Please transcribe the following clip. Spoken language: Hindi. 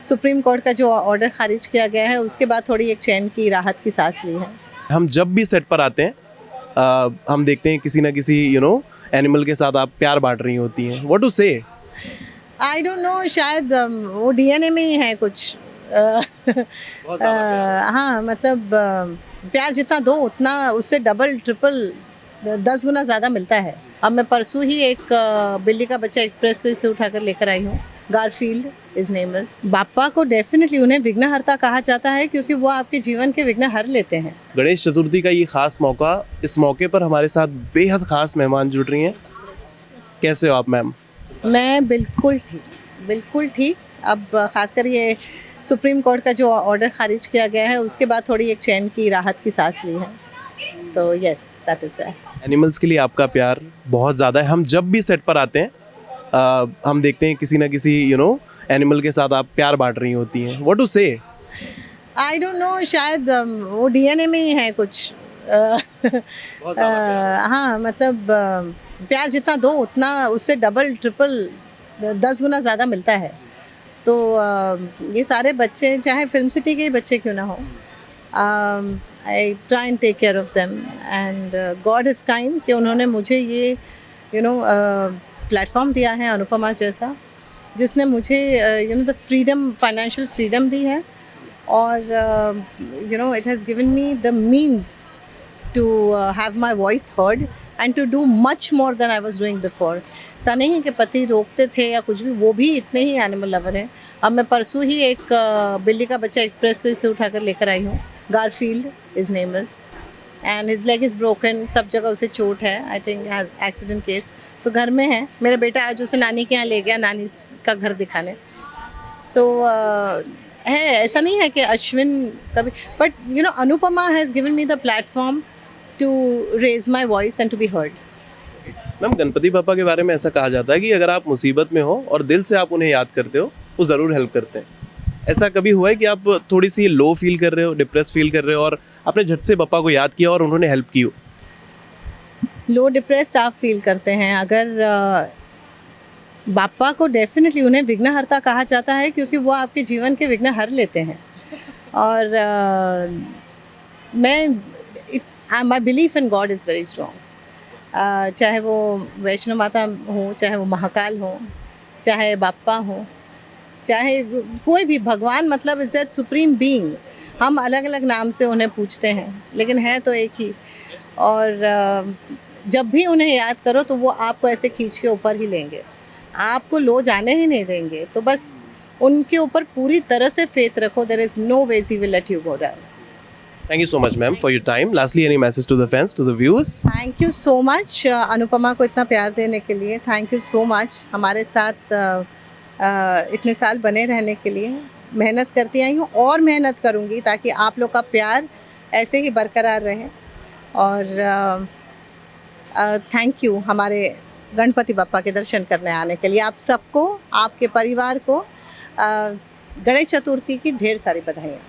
सुप्रीम कोर्ट का जो ऑर्डर खारिज किया गया है उसके बाद थोड़ी एक चैन की राहत की सांस ली है। हम जब भी सेट पर आते हैं हम देखते हैं किसी ना किसी एनिमल के साथ आप प्यार बांट रही होती हैं। व्हाट टू से? आई डोंट नो, शायद वो डीएनए में ही है कुछ। हाँ, मतलब प्यार जितना दो उतना उससे डबल ट्रिपल 10 गुना ज़्यादा मिलता है। अब मैं परसों ही एक बिल्ली का बच्चा एक्सप्रेसवे से उठाकर लेकर आई हूँ। Garfield is name is. बापा को डेफिनेटली उन्हें विघ्नहर्ता कहा जाता है क्योंकि वो आपके जीवन के विघ्न हर लेते हैं। गणेश चतुर्थी का ये खास मौका, इस मौके पर हमारे साथ बेहद खास मेहमान जुड़ रही हैं। कैसे हो आप मैम? मैं बिल्कुल ठीक। अब खासकर ये सुप्रीम कोर्ट का जो ऑर्डर खारिज किया गया है उसके बाद थोड़ी एक चैन की राहत की सांस ली है। तो yes, that is it. Animals के लिए आपका प्यार बहुत ज़्यादा है। हम जब भी सेट पर आते हैं हम देखते हैं किसी ना किसी एनिमल के साथ आप प्यार बांट रही होती हैं। व्हाट टू से? आई डोंट नो, शायद वो डीएनए में ही है कुछ। हाँ, मतलब प्यार जितना दो उतना उससे डबल ट्रिपल 10 गुना ज़्यादा मिलता है। तो ये सारे बच्चे चाहे फिल्म सिटी के ही बच्चे क्यों ना हो, I try and take care of them and God is kind कि उन्होंने मुझे ये प्लेटफॉर्म दिया है अनुपमा जैसा, जिसने मुझे द फ्रीडम, फाइनेंशियल फ्रीडम दी है और it has given me the means to have my voice heard and to do much more than I was doing before. ऐसा नहीं है कि पति रोकते थे या कुछ भी, वो भी इतने ही एनिमल लवर हैं। अब मैं परसों ही एक बिल्ली का बच्चा एक्सप्रेसवे से उठाकर लेकर आई हूँ। Garfield is name is and his leg is broken, सब जगह उसे चोट है। I think accident case. तो घर में है। मेरा बेटा आज उसे नानी के यहाँ ले गया, नानी का घर दिखाने। सो है, ऐसा नहीं है कि अश्विन कभी, but Anupama has given me the platform to raise my voice and to be heard. Ma'am, Ganpati पापा के बारे में ऐसा कहा जाता है कि अगर आप मुसीबत में हो और दिल से आप उन्हें याद करते हो, वो ज़रूर हेल्प करते हैं। ऐसा कभी हुआ है कि आप थोड़ी सी लो फील कर रहे हो, डिप्रेस फील कर रहे हो और आपने झट से पापा को याद किया और उन्होंने हेल्प की हो? लो डिप्रेस्ड आप फील करते हैं अगर बापा को डेफिनेटली उन्हें विघ्नहर्ता कहा जाता है क्योंकि वो आपके जीवन के विघ्न हर लेते हैं। और my belief in God is very strong. चाहे वो वैष्णो माता हो, चाहे वो महाकाल हो, चाहे बापा हो, चाहे कोई भी भगवान, मतलब इज़ दैट सुप्रीम बीइंग। हम अलग अलग नाम से उन्हें पूछते हैं लेकिन है तो एक ही। और जब भी उन्हें याद करो तो वो आपको ऐसे खींच के ऊपर ही लेंगे, आपको लो जाने ही नहीं देंगे। तो बस उनके ऊपर पूरी तरह से फेथ रखो। There is no ways he will let you go down. Thank you so much, ma'am, for your time. Lastly, any message to the fans, to the viewers? Thank you so much Anupama को इतना प्यार देने के लिए। थैंक यू सो मच हमारे साथ इतने साल बने रहने के लिए। मेहनत करती आई हूँ और मेहनत करूँगी ताकि आप लोग का प्यार ऐसे ही बरकरार रहे। और थैंक यू हमारे गणपति बप्पा के दर्शन करने आने के लिए। आप सबको, आपके परिवार को गणेश चतुर्थी की ढेर सारी बधाइयाँ।